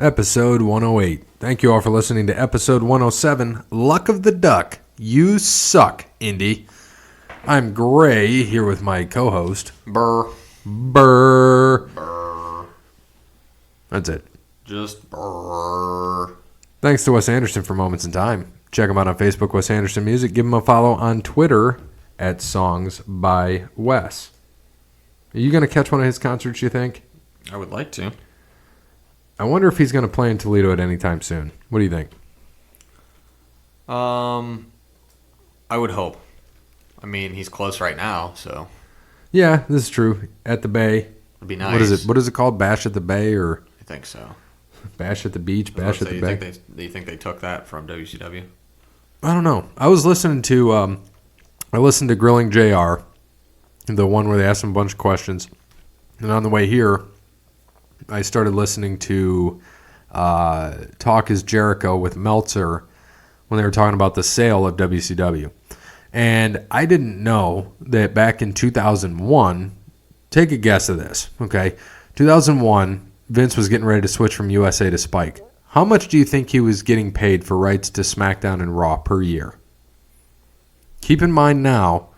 Episode 108. Thank you all for listening to episode 107, Luck of the Duck. You suck, Indy. I'm Gray, here with my co-host. Burr. That's it. Just burr. Thanks to Wes Anderson for Moments in Time. Check him out on Facebook, Wes Anderson Music. Give him a follow on Twitter at Songs by Wes. Are you going to catch one of his concerts, you think? I would like to. I wonder if he's going to play in Toledo at any time soon. What do you think? I would hope. I mean, he's close right now, so. Yeah, this is true. At the Bay. It'd be nice. What is it called? Bash at the Bay or I think so. Bash at the Beach? Bash at the Bay? Do you think they took that from WCW? I don't know. I was listening to Grilling JR, the one where they asked him a bunch of questions. And on the way here, I started listening to Talk is Jericho with Meltzer when they were talking about the sale of WCW. And I didn't know that back in 2001, take a guess of this, okay? 2001, Vince was getting ready to switch from USA to Spike. How much do you think he was getting paid for rights to SmackDown and Raw per year? Keep in mind now,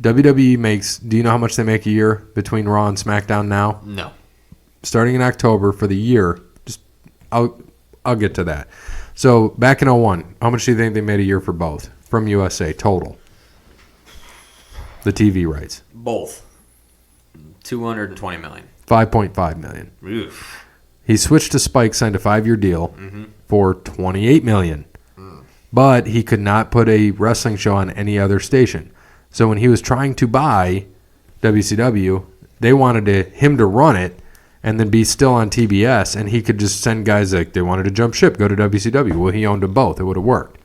WWE makes, do you know how much they make a year between Raw and SmackDown now? No. Starting in October for the year, I'll get to that. So back in 2001, how much do you think they made a year for both from USA total? The TV rights. Both. $220 million. $5.5 million. Oof. He switched to Spike, signed a 5-year deal for $28 million. But he could not put a wrestling show on any other station. So when he was trying to buy WCW, they wanted him to run it and then be still on TBS, and he could just send guys like they wanted to jump ship, go to WCW. Well, he owned them both. It would have worked.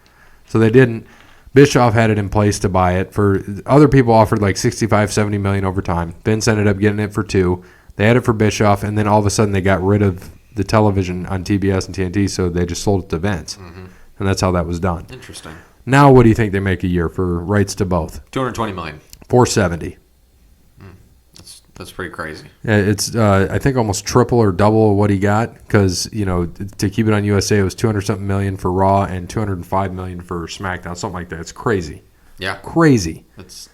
So they didn't. Bischoff had it in place to buy it. For other people offered like $65, $70 million over time. Vince ended up getting it for $2 million. They had it for Bischoff, and then all of a sudden they got rid of the television on TBS and TNT, so they just sold it to Vince. And that's how that was done. Interesting. Now what do you think they make a year for rights to both? $220 million. $470. That's pretty crazy. It's I think almost triple or double what he got because to keep it on USA it was $200-something million for Raw and $205 million for SmackDown, something like that. It's crazy. Yeah, crazy.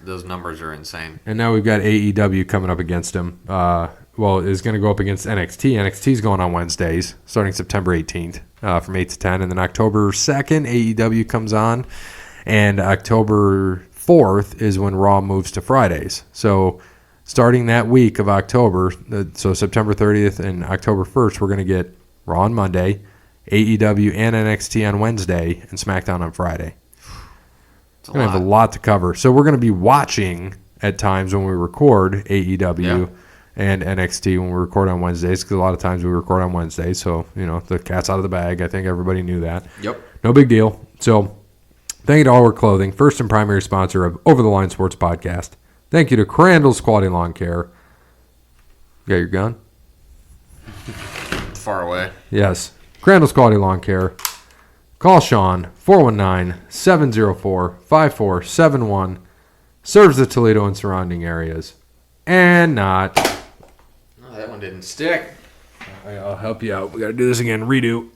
Those numbers are insane. And now we've got AEW coming up against him. It's going to go up against NXT. NXT's going on Wednesdays, starting September 18th from 8 to 10, and then October 2nd AEW comes on, and October 4th is when Raw moves to Fridays. So starting that week of October, so September 30th and October 1st, we're going to get Raw on Monday, AEW and NXT on Wednesday, and SmackDown on Friday. We're going to have a lot to cover. So we're going to be watching at times when we record AEW and NXT when we record on Wednesdays, because a lot of times we record on Wednesdays. So, the cat's out of the bag. I think everybody knew that. Yep. No big deal. So thank you to All Wear Clothing, first and primary sponsor of Over the Line Sports Podcast. Thank you to Crandall's Quality Lawn Care. You got your gun? Far away. Yes. Crandall's Quality Lawn Care. Call Sean, 419-704-5471. Serves the Toledo and surrounding areas. And not. Oh, that one didn't stick. I'll help you out. We got to do this again. Redo.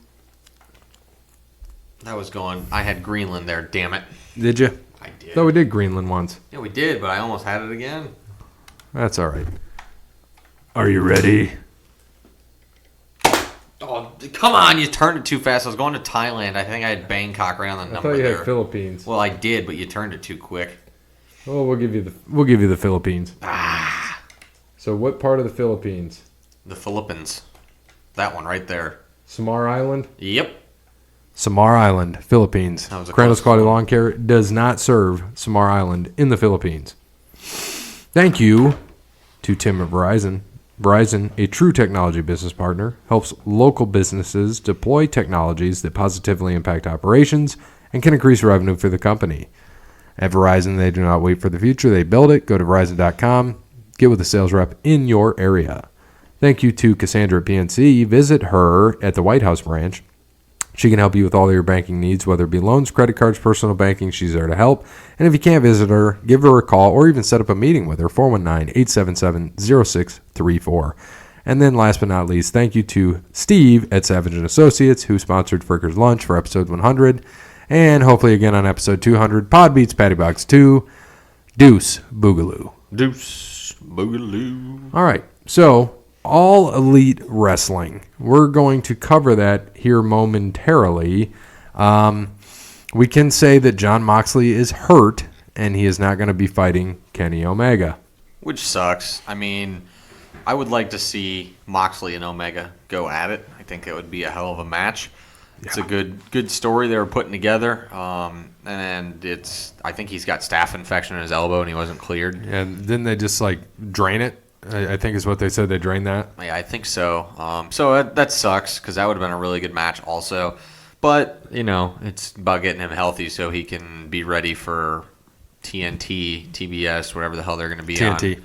That was going. I had Greenland there, damn it. Did you? I did. No, we did Greenland once. Yeah, we did, but I almost had it again. That's all right. Are you ready? Oh, come on. You turned it too fast. I was going to Thailand. I think I had Bangkok right on the number there. I thought you had Philippines. Well, I did, but you turned it too quick. Oh, we'll give you the Philippines. So what part of the Philippines? The Philippines. That one right there. Samar Island? Yep. Samar Island, Philippines. Crandall's Quality Lawn Care does not serve Samar Island in the Philippines. Thank you to Tim at Verizon. Verizon, a true technology business partner, helps local businesses deploy technologies that positively impact operations and can increase revenue for the company. At Verizon, they do not wait for the future. They build it. Go to Verizon.com. Get with a sales rep in your area. Thank you to Cassandra at PNC. Visit her at the White House branch. She can help you with all your banking needs, whether it be loans, credit cards, personal banking. She's there to help. And if you can't visit her, give her a call or even set up a meeting with her, 419-877-0634. And then last but not least, thank you to Steve at Savage & Associates, who sponsored Fricker's Lunch for episode 100. And hopefully again on episode 200, Pod Beats Patty Box 2. Deuce Boogaloo. Deuce Boogaloo. All right, so All Elite Wrestling. We're going to cover that here momentarily. We can say that Jon Moxley is hurt, and he is not going to be fighting Kenny Omega. Which sucks. I mean, I would like to see Moxley and Omega go at it. I think it would be a hell of a match. It's a good story they were putting together. And I think he's got staph infection in his elbow and he wasn't cleared. And didn't they just drain it? I think is what they said. They drained that. Yeah, I think so. So that sucks because that would have been a really good match also. But, it's about getting him healthy so he can be ready for TNT, TBS, whatever the hell they're going to be TNT.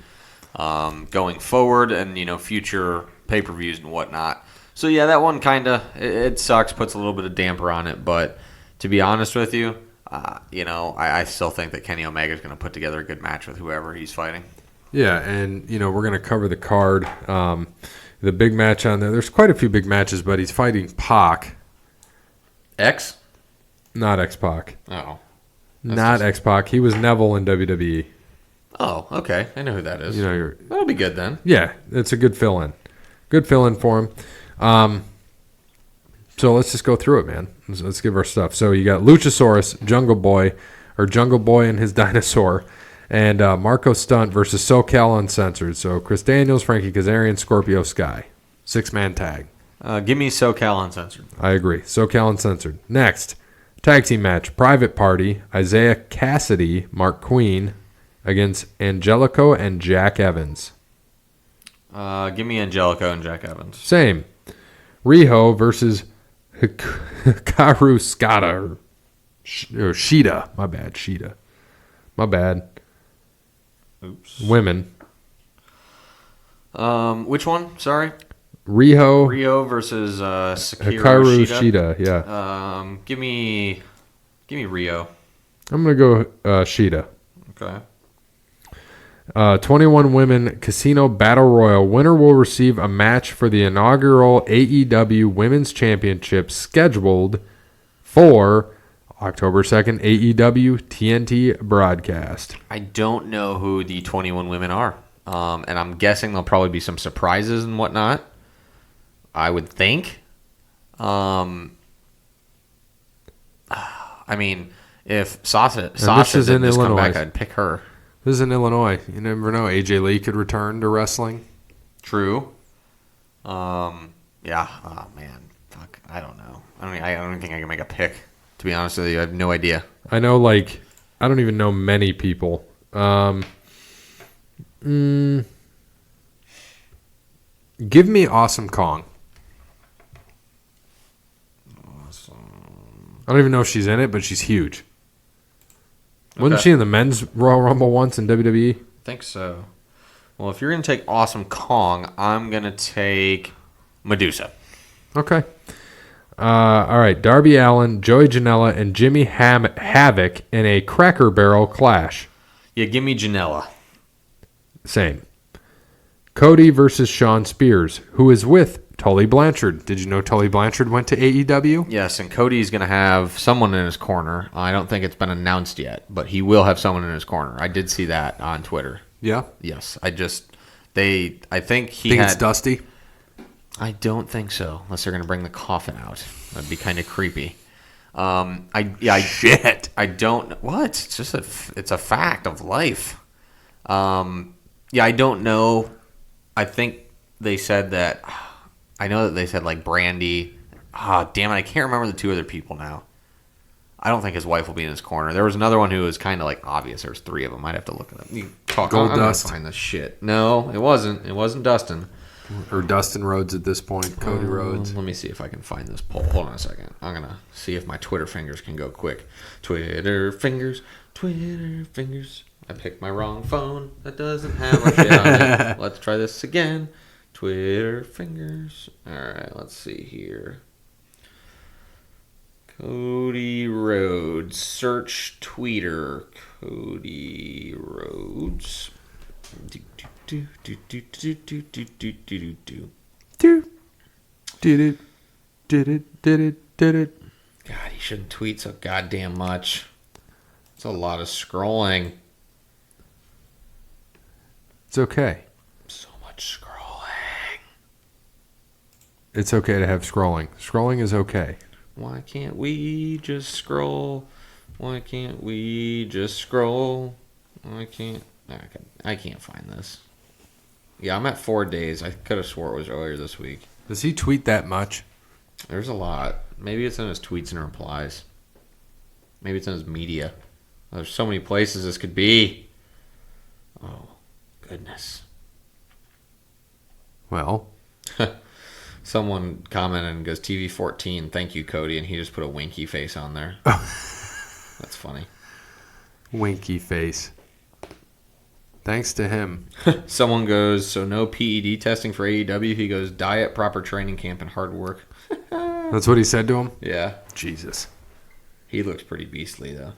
on going forward and, future pay-per-views and whatnot. So, yeah, that one kind of, it sucks, puts a little bit of damper on it. But to be honest with you, I still think that Kenny Omega is going to put together a good match with whoever he's fighting. Yeah, and, we're going to cover the card. The big match on there. There's quite a few big matches, but he's fighting Pac. X? Not X-Pac. Oh. Not X-Pac. He was Neville in WWE. Oh, okay. I know who that is. That'll be good then. Yeah, it's a good fill-in. Good fill-in for him. So let's just go through it, man. Let's give our stuff. So you got Luchasaurus, Jungle Boy and his dinosaur, and Marco Stunt versus SoCal Uncensored. So Chris Daniels, Frankie Kazarian, Scorpio Sky. 6-man tag. Give me SoCal Uncensored. I agree. SoCal Uncensored. Next, tag team match. Private Party, Isaiah Cassidy, Mark Queen against Angelico and Jack Evans. Give me Angelico and Jack Evans. Same. Riho versus Hikaru Skada. Or Shida. My bad. Shida. My bad. Oops. Women. Which one? Sorry. Riho versus Hikaru Shida. Yeah. Give me Rio. I'm going to go Shida. Okay. 21 Women Casino Battle Royal. Winner will receive a match for the inaugural AEW Women's Championship scheduled for October 2nd AEW TNT broadcast. I don't know who the 21 women are. And I'm guessing there'll probably be some surprises and whatnot. I would think. I mean, if Sasha did this come back, I'd pick her. This is in Illinois. You never know. AJ Lee could return to wrestling. True. Yeah. Oh man. Fuck. I don't know. I don't think I can make a pick. To be honest with you, I have no idea. I know. I don't even know many people. Give me Awesome Kong. Awesome. I don't even know if she's in it, but she's huge. Wasn't she in the men's Royal Rumble once in WWE? I think so. Well, if you're going to take Awesome Kong, I'm going to take Medusa. Okay. All right. Darby Allin, Joey Janela, and Jimmy Havoc in a Cracker Barrel clash. Yeah, give me Janela. Same. Cody versus Sean Spears, who is with Tully Blanchard. Did you know Tully Blanchard went to AEW? Yes, and Cody's going to have someone in his corner. I don't think it's been announced yet, but he will have someone in his corner. I did see that on Twitter. Yeah? Yes. I think it's Dusty? I don't think so, unless they're going to bring the coffin out. That'd be kind of creepy. Shit. I don't. What? It's just it's a fact of life. I don't know. I think they said that. I know that they said Brandy. Damn it! I can't remember the two other people now. I don't think his wife will be in his corner. There was another one who was kind of obvious. There was three of them. I'd have to look at them. You talk. Goldust. Find this shit. No, it wasn't. It wasn't Dustin. Or Dustin Rhodes at this point. Cody Rhodes. Let me see if I can find this poll. Hold on a second. I'm going to see if my Twitter fingers can go quick. Twitter fingers. I picked my wrong phone. That doesn't have our shit on it. Let's try this again. Twitter fingers. All right, let's see here. Cody Rhodes. Search Twitter. Cody Rhodes. Did it. God, he shouldn't tweet so goddamn much. It's a lot of scrolling. It's okay. So much scrolling. It's okay to have scrolling. Scrolling is okay. Why can't we just scroll? Why can't we just scroll? I can't find this. Yeah, I'm at 4 days. I could have swore it was earlier this week. Does he tweet that much? There's a lot. Maybe it's in his tweets and replies. Maybe it's in his media. There's so many places this could be. Oh, goodness. Well, Someone commented and goes, TV 14, thank you, Cody. And he just put a winky face on there. That's funny. winky face. Thanks to him. Someone goes, so no PED testing for AEW. He goes, diet, proper training camp, and hard work. That's what he said to him? Yeah. Jesus. He looks pretty beastly, though.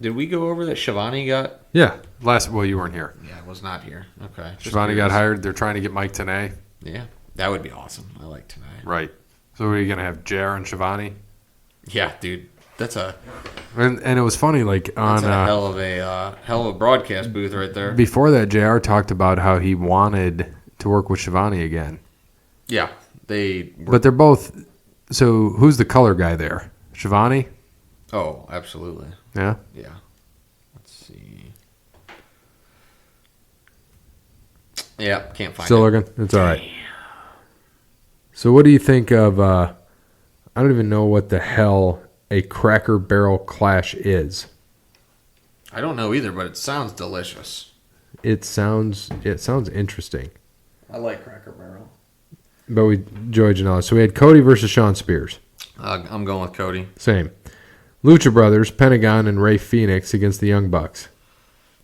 Did we go over that Shivani got? Yeah. Well, you weren't here. Yeah, I was not here. Okay. Shivani got hired. They're trying to get Mike Tenay. Yeah. That would be awesome. I like Tenay. Right. So are you going to have JR and Shivani? Yeah, dude. That's a And it was funny, like on that's a hell of a broadcast booth right there. before that, JR talked about how he wanted to work with Shivani again. Yeah, But they're both. So who's the color guy there? Shivani? Oh, absolutely. Yeah. Yeah. Let's see. Yeah, can't find Still it. looking? It's all right. So what do you think of? I don't even know what the hell a Cracker Barrel Clash is. I don't know either, but it sounds delicious. It sounds interesting. I like Cracker Barrel. But Joey Janela. So we had Cody versus Sean Spears. I'm going with Cody. Same. Lucha Brothers, Pentagon, and Ray Phoenix against the Young Bucks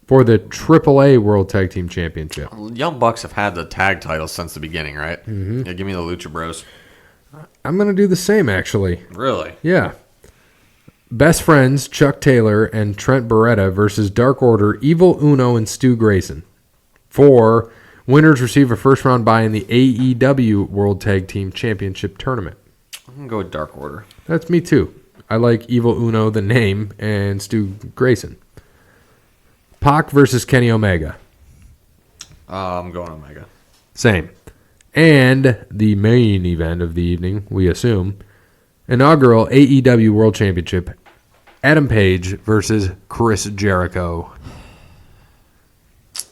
for the AAA World Tag Team Championship. Young Bucks have had the tag titles since the beginning, right? Mm-hmm. Yeah, give me the Lucha Bros. I'm going to do the same, actually. Really? Yeah. Best Friends, Chuck Taylor, and Trent Beretta versus Dark Order, Evil Uno, and Stu Grayson. For winners receive a first-round bye in the AEW World Tag Team Championship Tournament. I'm going to go with Dark Order. That's me, too. I like Evil Uno, the name, and Stu Grayson. Pac versus Kenny Omega. I'm going Omega. Same. And the main event of the evening, we assume, inaugural AEW World Championship, Adam Page versus Chris Jericho.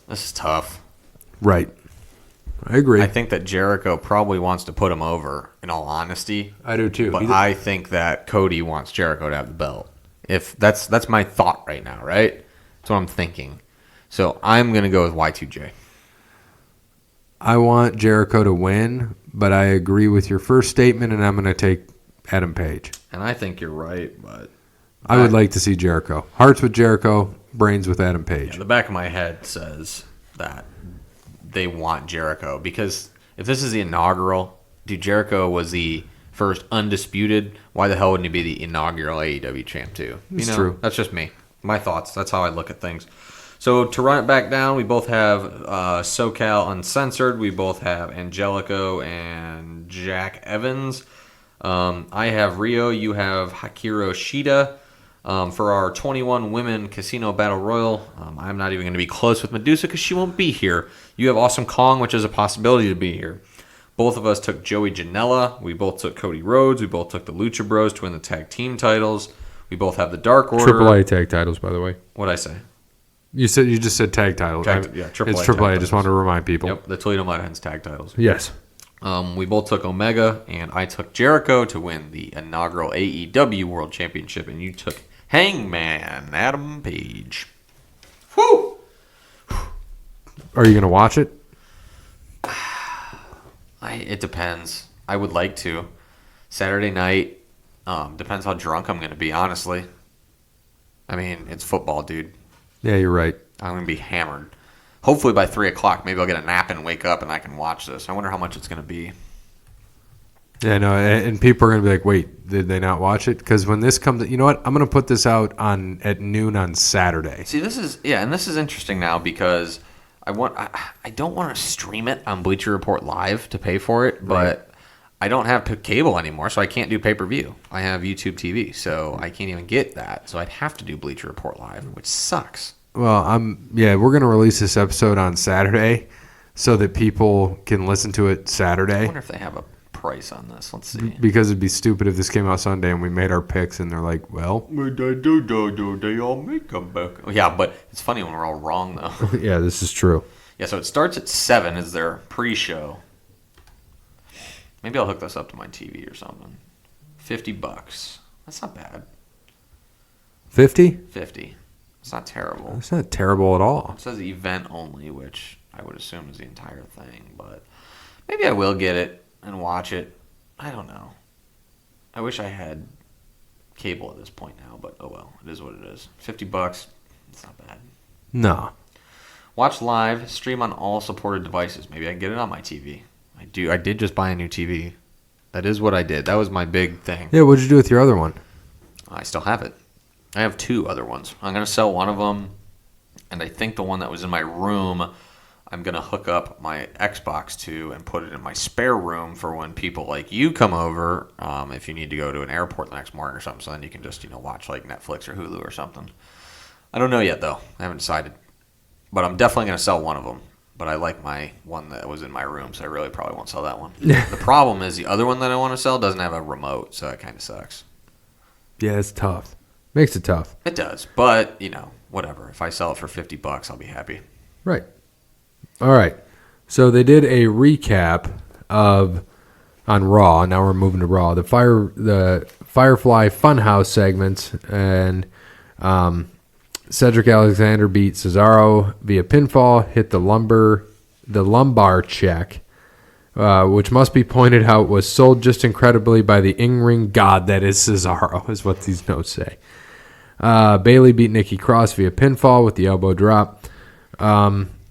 This is tough. Right. I agree. I think that Jericho probably wants to put him over, in all honesty. I do too. But I think that Cody wants Jericho to have the belt. If that's my thought right now, right? That's what I'm thinking. So I'm going to go with Y2J. I want Jericho to win, but I agree with your first statement, and I'm going to take Adam Page. And I think you're right, but I would like to see Jericho. Hearts with Jericho, brains with Adam Page. yeah, the back of my head says that they want Jericho. Because if this is the inaugural, dude, Jericho was the first undisputed. Why the hell wouldn't he be the inaugural AEW champ too? It's true. That's just me. My thoughts. That's how I look at things. So to run it back down, we both have SoCal Uncensored. We both have Angelico and Jack Evans. I have Rio. You have Hikaru Shida. For our 21 women casino battle royal, I'm not even going to be close with Medusa because she won't be here. You have Awesome Kong, which is a possibility to be here. Both of us took Joey Janela. We both took Cody Rhodes. We both took the Lucha Bros to win the tag team titles. We both have the Dark Order. AAA tag titles, by the way. What'd I say? You just said tag titles. AAA. It's AAA. I just wanted to remind people. Yep, the Toledo Mudhens tag titles. Yes. We both took Omega, and I took Jericho to win the inaugural AEW World Championship, and you took Hangman Adam Page. Whew! Are you going to watch it? It depends. I would like to. Saturday night, depends how drunk I'm going to be, honestly. I mean, it's football, dude. Yeah, you're right. I'm going to be hammered. Hopefully by 3 o'clock, maybe I'll get a nap and wake up and I can watch this. I wonder how much it's going to be. Yeah, no, and people are going to be like, wait, did they not watch it? Because when this comes, you know what? I'm going to put this out at noon on Saturday. See, this is interesting now because I don't want to stream it on Bleacher Report Live to pay for it, but I don't have cable anymore, so I can't do pay-per-view. I have YouTube TV, so I can't even get that. So I'd have to do Bleacher Report Live, which sucks. Well, we're going to release this episode on Saturday so that people can listen to it Saturday. I wonder if they have a price on this. Let's see. Because it'd be stupid if this came out Sunday and we made our picks and they're like, well, They all make them back. Yeah, but it's funny when we're all wrong, though. yeah, this is true. Yeah, so it starts at 7 is their pre-show. Maybe I'll hook this up to my TV or something. $50. That's not bad. 50? 50. It's not terrible. It's not terrible at all. It says event only, which I would assume is the entire thing, but maybe I will get it and watch it. I don't know. I wish I had cable at this point now, but oh well. It is what it is. $50. It's not bad. No. Watch live, stream on all supported devices. Maybe I can get it on my TV. I did just buy a new TV. That is what I did. That was my big thing. Yeah, what'd you do with your other one? I still have it. I have 2 other ones. I'm going to sell one of them, and I think the one that was in my room, I'm going to hook up my Xbox to and put it in my spare room for when people like you come over, if you need to go to an airport the next morning or something, so then you can just, watch like Netflix or Hulu or something. I don't know yet, though. I haven't decided. But I'm definitely going to sell one of them. But I like my one that was in my room, so I really probably won't sell that one. The problem is the other one that I want to sell doesn't have a remote, so it kind of sucks. Yeah, it's tough. Makes it tough. It does, but, whatever. If I sell it for $50, I'll be happy. Right. All right. So they did a recap on Raw. Now we're moving to Raw. The Firefly Funhouse segments, and Cedric Alexander beat Cesaro via pinfall, hit the lumbar check, which must be pointed out was sold just incredibly by the in-ring god that is Cesaro, is what these notes say. Bayley beat Nikki Cross via pinfall with the elbow drop.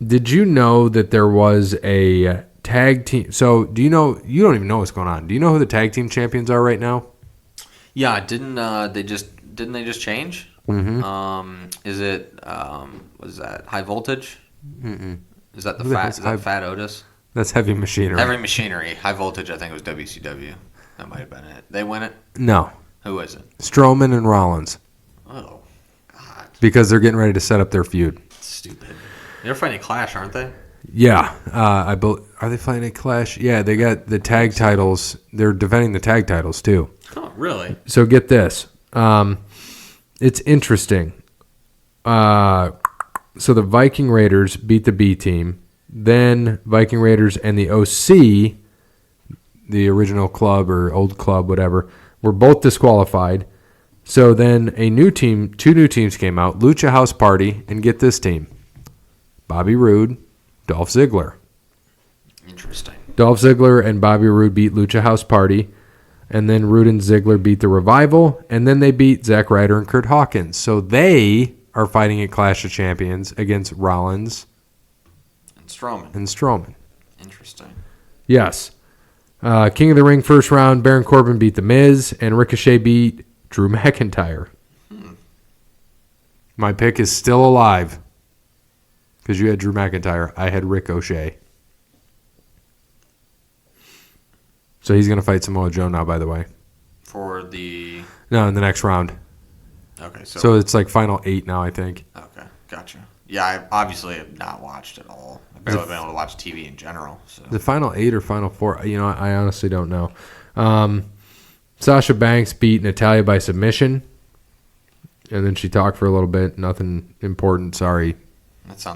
Did you know that there was a tag team? So you don't even know what's going on. Do you know who the tag team champions are right now? Yeah, didn't they just change? Mm-hmm. Is it was that High Voltage? Mm-mm. Is that Fat Otis? That's Heavy Machinery. Heavy Machinery. High Voltage, I think it was WCW. That might have been it. They win it? No. Who is it? Strowman and Rollins. Oh, God. Because they're getting ready to set up their feud. Stupid. They're fighting Clash, aren't they? Yeah. Are they fighting a Clash? Yeah, they got the tag titles. They're defending the tag titles, too. Oh, really? So get this. It's interesting. So the Viking Raiders beat the B team. Then Viking Raiders and the OC, the original club or old club, whatever, were both disqualified. So then two new teams came out, Lucha House Party, and get this team. Bobby Roode, Dolph Ziggler. Interesting. Dolph Ziggler and Bobby Roode beat Lucha House Party. And then Roode and Ziggler beat the Revival. And then they beat Zack Ryder and Kurt Hawkins. So they are fighting at Clash of Champions against Rollins and Strowman. Interesting. Yes. King of the Ring first round, Baron Corbin beat The Miz. And Ricochet beat Drew McIntyre. My pick is still alive. Because you had Drew McIntyre. I had Ricochet. So he's going to fight Samoa Joe now, by the way. In the next round. Okay. So it's like final 8 now, I think. Okay. Gotcha. Yeah, I obviously have not watched it all. I've barely been able to watch TV in general. So. The final 8 or final 4, I honestly don't know. Sasha Banks beat Natalya by submission. And then she talked for a little bit. Nothing important. Sorry,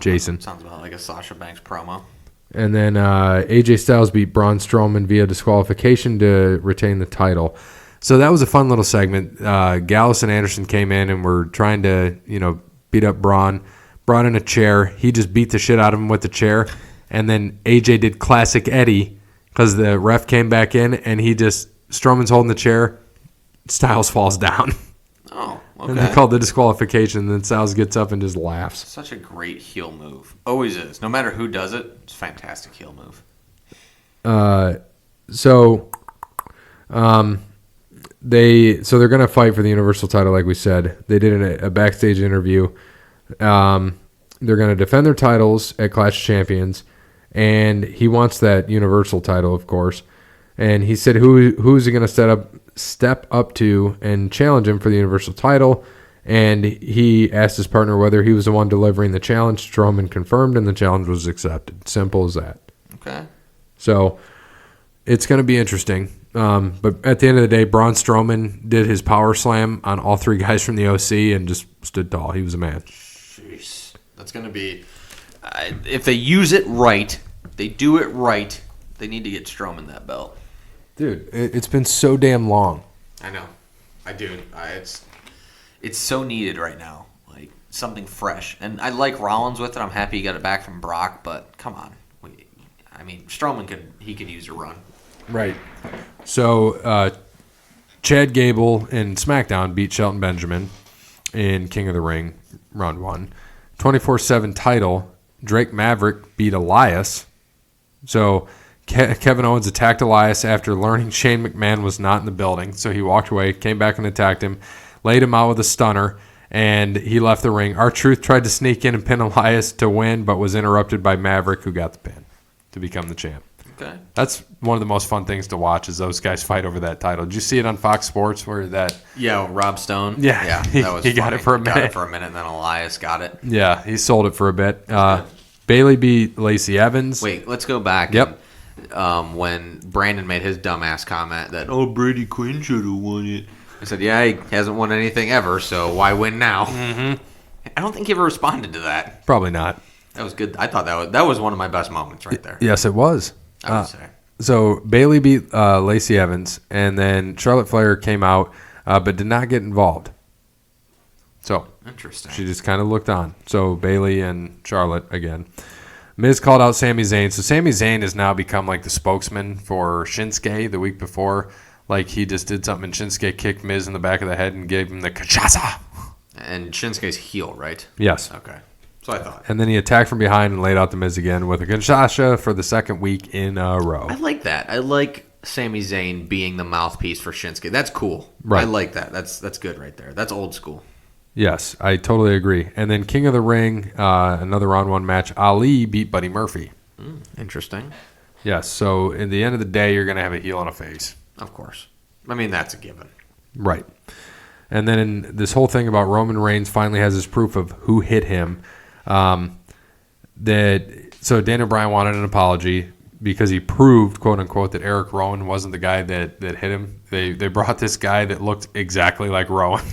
Jason. Sounds about like a Sasha Banks promo. And then AJ Styles beat Braun Strowman via disqualification to retain the title. So that was a fun little segment. Gallus and Anderson came in and were trying to, beat up Braun. Brought in a chair. He just beat the shit out of him with the chair. And then AJ did classic Eddie because the ref came back in and Strowman's holding the chair. Styles falls down. Oh, okay. And they called the disqualification. And then Styles gets up and just laughs. Such a great heel move. Always is. No matter who does it, it's a fantastic heel move. So They're going to fight for the Universal title, like we said. They did a backstage interview. They're going to defend their titles at Clash of Champions, and he wants that Universal title, of course. And he said, who's he going to step up to and challenge him for the Universal title? And he asked his partner whether he was the one delivering the challenge. Strowman confirmed, and the challenge was accepted. Simple as that. Okay. So it's going to be interesting. But at the end of the day, Braun Strowman did his power slam on all three guys from the OC and just stood tall. He was a man. Jeez. That's going to be... if they use it right, they do it right, they need to get Strowman that belt. Dude, it's been so damn long. I know. I do. It's so needed right now. Like, something fresh. And I like Rollins with it. I'm happy he got it back from Brock, but come on. Strowman could use a run. Right. So, Chad Gable in SmackDown beat Shelton Benjamin in King of the Ring, round 1. 24/7 title, Drake Maverick beat Elias. So, Kevin Owens attacked Elias after learning Shane McMahon was not in the building. So, he walked away, came back and attacked him, laid him out with a stunner, and he left the ring. R-Truth tried to sneak in and pin Elias to win, but was interrupted by Maverick, who got the pin to become the champ. Okay. That's one of the most fun things to watch is those guys fight over that title. Did you see it on Fox Sports where that? Yeah, Rob Stone. Yeah, that was he got it for a minute. Got it for a minute, and then Elias got it. Yeah, he sold it for a bit. Bailey beat Lacey Evans. Wait, let's go back. Yep. And, when Brandon made his dumbass comment that Brady Quinn should have won it. I said, yeah, he hasn't won anything ever, so why win now? Mm-hmm. I don't think he ever responded to that. Probably not. That was good. I thought that was one of my best moments right there. Yes, it was. I would say. So Bailey beat Lacey Evans, and then Charlotte Flair came out, but did not get involved. So interesting. She just kind of looked on. So Bailey and Charlotte again. Miz called out Sami Zayn. So Sami Zayn has now become like the spokesman for Shinsuke. The week before, like he just did something, and Shinsuke kicked Miz in the back of the head and gave him the Kachasa. And Shinsuke's heel, right? Yes. Okay. So I thought. And then he attacked from behind and laid out the Miz again with a Kinshasa for the second week in a row. I like that. I like Sami Zayn being the mouthpiece for Shinsuke. That's cool. Right. I like that. That's good right there. That's old school. Yes, I totally agree. And then King of the Ring, another round 1 match. Ali beat Buddy Murphy. Interesting. Yes, so in the end of the day, you're going to have a heel and a face. Of course. That's a given. Right. And then this whole thing about Roman Reigns finally has his proof of who hit him. So Daniel Bryan wanted an apology because he proved, quote unquote, that Eric Rowan wasn't the guy that hit him. They brought this guy that looked exactly like Rowan.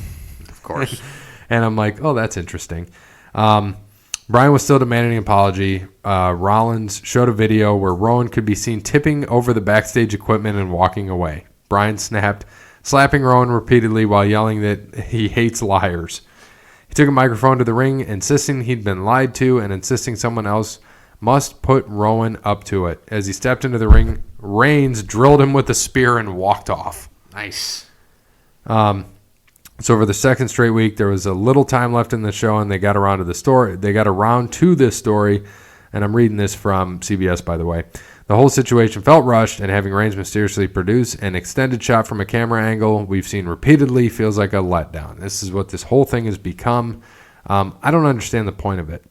Of course. And I'm like, oh, that's interesting. Bryan was still demanding an apology. Rollins showed a video where Rowan could be seen tipping over the backstage equipment and walking away. Bryan snapped, slapping Rowan repeatedly while yelling that he hates liars. He took a microphone to the ring, insisting he'd been lied to and insisting someone else must put Rowan up to it. As he stepped into the ring, Reigns drilled him with a spear and walked off. Nice. So for the second straight week, there was a little time left in the show, and they got around to the story. They got around to this story, and I'm reading this from CBS, by the way. The whole situation felt rushed, and having Reigns mysteriously produce an extended shot from a camera angle we've seen repeatedly feels like a letdown. This is what this whole thing has become. I don't understand the point of it.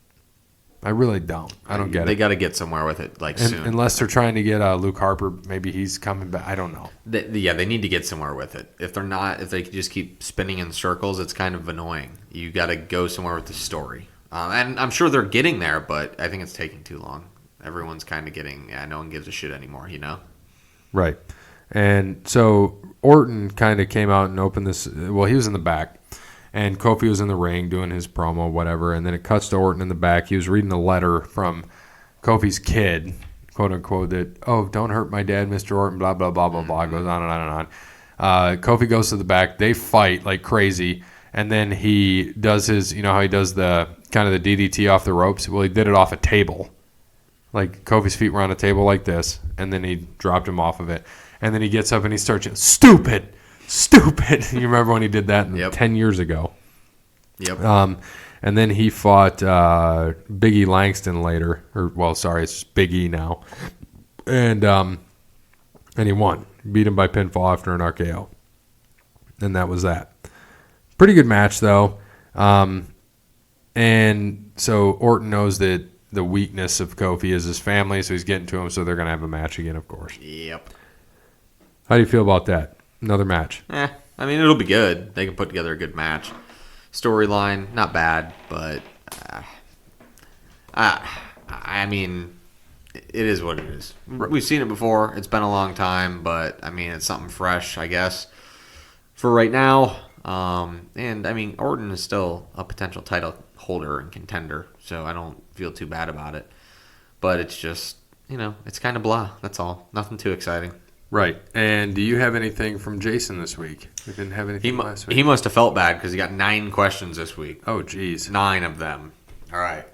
I really don't. I don't get it. They got to get somewhere with it soon. Unless they're trying to get Luke Harper. Maybe he's coming back. I don't know. They need to get somewhere with it. If they're not, if they just keep spinning in circles, it's kind of annoying. You got to go somewhere with the story. And I'm sure they're getting there, but I think it's taking too long. Everyone's kind of getting, no one gives a shit anymore, Right. And so Orton kind of came out and opened this. Well, he was in the back. And Kofi was in the ring doing his promo, whatever. And then it cuts to Orton in the back. He was reading a letter from Kofi's kid, quote unquote, that, don't hurt my dad, Mr. Orton, blah, blah, blah, blah, blah. Goes on and on and on. Kofi goes to the back. They fight like crazy. And then he does his, how he does the kind of the DDT off the ropes? Well, he did it off a table. Like Kofi's feet were on a table like this. And then he dropped him off of it. And then he gets up and he starts yelling, stupid. You remember when he did that 10 years ago? Yep. And then he fought Biggie Langston later. It's Big E now. And he won. beat him by pinfall after an RKO. And that was that. Pretty good match, though. And so Orton knows that the weakness of Kofi is his family, so he's getting to him, so they're going to have a match again, of course. Yep. How do you feel about that? Another match? I mean, it'll be good. They can put together a good match. Storyline, not bad, but I mean, it is what it is. We've seen it before. It's been a long time, but I mean, it's something fresh, I guess, for right now. And I mean, Orton is still a potential title holder and contender, so I don't feel too bad about it. But it's just, it's kind of blah. That's all. Nothing too exciting. Right. And do you have anything from Jason this week? We didn't have anything last week. He must have felt bad because he got 9 questions this week. Oh, geez. 9 of them. All right.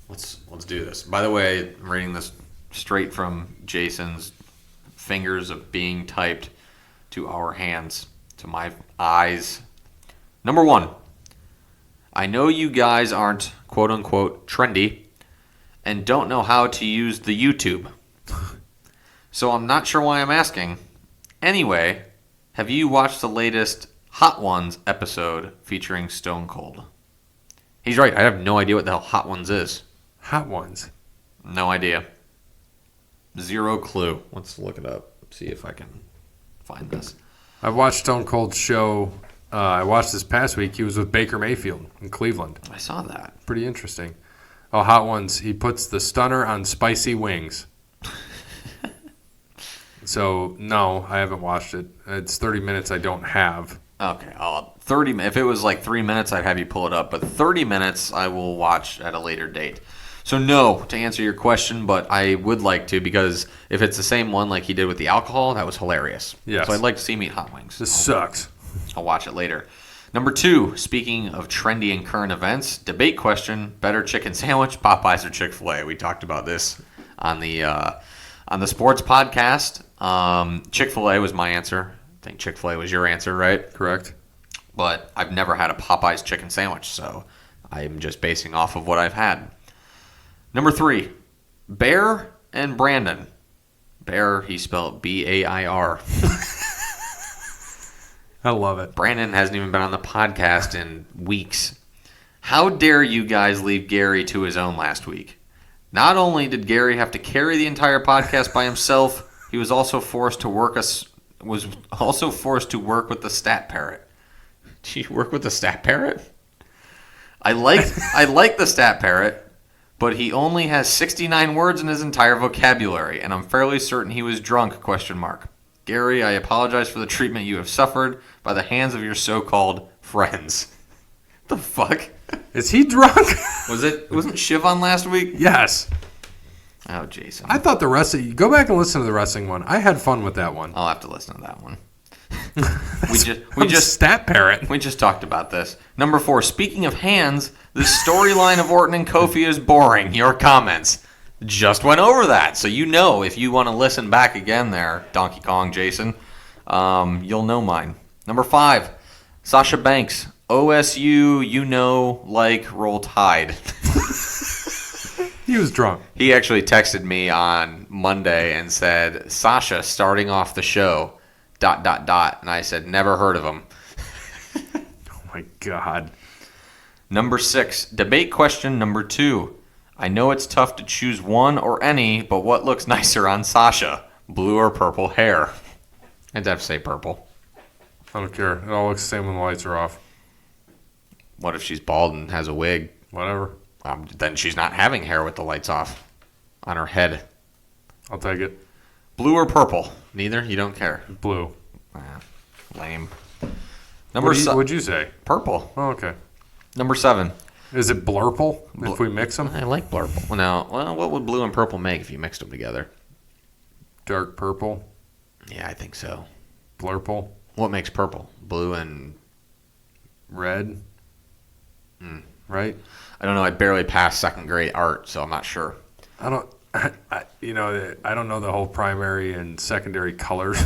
Let's do this. By the way, I'm reading this straight from Jason's fingers of being typed to our hands, to my eyes. Number 1. I know you guys aren't quote-unquote trendy and don't know how to use the YouTube. So I'm not sure why I'm asking. Anyway, have you watched the latest Hot Ones episode featuring Stone Cold? He's right. I have no idea what the hell Hot Ones is. Hot Ones? No idea. 0 clue. Let's look it up. See if I can find this. I've watched Stone Cold's show. I watched this past week. He was with Baker Mayfield in Cleveland. I saw that. Pretty interesting. Oh, Hot Ones. He puts the stunner on spicy wings. So, no, I haven't watched it. It's 30 minutes I don't have. Okay. 30. If it was like 3 minutes, I'd have you pull it up. But 30 minutes, I will watch at a later date. So, no, to answer your question, but I would like to, because if it's the same one like he did with the alcohol, that was hilarious. Yes. So I'd like to see him eat hot wings. This sucks. I'll watch it later. Number 2, speaking of trendy and current events, debate question, better chicken sandwich, Popeyes or Chick-fil-A? We talked about this on the sports podcast. Chick-fil-A was my answer. I think Chick-fil-A was your answer, right? Correct. But I've never had a Popeyes chicken sandwich, so I'm just basing off of what I've had. Number 3, Bear and Brandon. Bear, he spelled B-A-I-R. I love it. Brandon hasn't even been on the podcast in weeks. How dare you guys leave Gary to his own last week? Not only did Gary have to carry the entire podcast by himself, he was also forced to work with the stat parrot. Do you work with the stat parrot? I like the stat parrot, but he only has 69 words in his entire vocabulary, and I'm fairly certain he was drunk, ? Gary, I apologize for the treatment you have suffered by the hands of your so-called friends. The fuck? Is he drunk? Wasn't Shiv on last week? Yes. Oh, Jason. I thought the wrestling... Go back and listen to the wrestling one. I had fun with that one. I'll have to listen to that one. we just stat parrot. We just talked about this. Number 4, speaking of hands, the storyline of Orton and Kofi is boring. Your comments. Just went over that. So if you want to listen back again there, Donkey Kong Jason, you'll know mine. Number 5, Sasha Banks. OSU, Roll Tide. He was drunk. He actually texted me on Monday and said, Sasha starting off the show, ... And I said, never heard of him. Oh, my God. Number 6, debate question number 2. I know it's tough to choose one or any, but what looks nicer on Sasha? Blue or purple hair? I'd have to say purple. I don't care. It all looks the same when the lights are off. What if she's bald and has a wig? Whatever. Then she's not having hair with the lights off on her head. I'll take it. Blue or purple? Neither? You don't care? Blue. Lame. What'd you say? Purple. Oh, okay. Number 7. Is it Blurple if we mix them? I like Blurple. Well, what would blue and purple make if you mixed them together? Dark purple. Yeah, I think so. Blurple. What makes purple? Blue and red. Right? I don't know. I barely passed second grade art, so I'm not sure. I don't know the whole primary and secondary colors.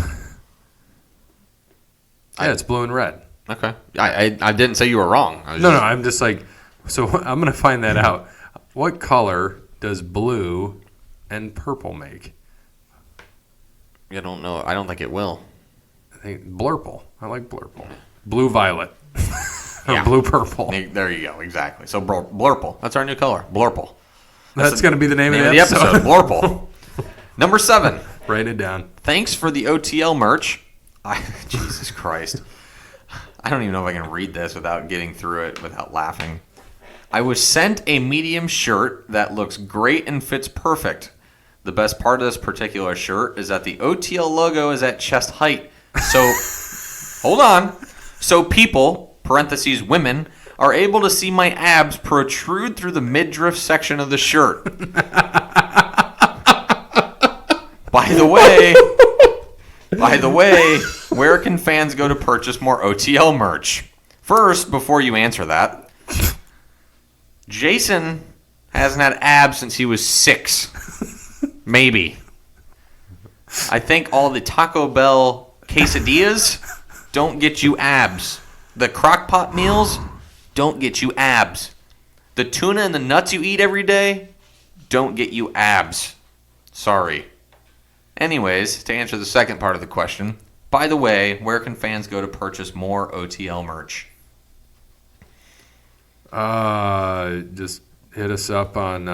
It's blue and red. Okay. I didn't say you were wrong. I'm just like, so I'm going to find that out. What color does blue and purple make? I don't know. I don't think it will. I think Blurple. I like Blurple. Blue violet. Or Yeah. blue purple. There you go. Exactly. So Blurple. That's our new color. Blurple. That's going to be the name of the episode. episode. Blurple. Number 7. Write it down. Thanks for the OTL merch. Jesus Christ. I don't even know if I can read this without getting through it without laughing. I was sent a medium shirt that looks great and fits perfect. The best part of this particular shirt is that the OTL logo is at chest height. So, hold on. So people, parentheses women, are able to see my abs protrude through the midriff section of the shirt. By the way, where can fans go to purchase more OTL merch? First, before you answer that, Jason hasn't had abs since he was 6. Maybe. I think all the Taco Bell quesadillas don't get you abs. The crock-pot meals don't get you abs. The tuna and the nuts you eat every day don't get you abs. Sorry. Anyways, to answer the second part of the question, by the way, where can fans go to purchase more OTL merch? Just hit us up on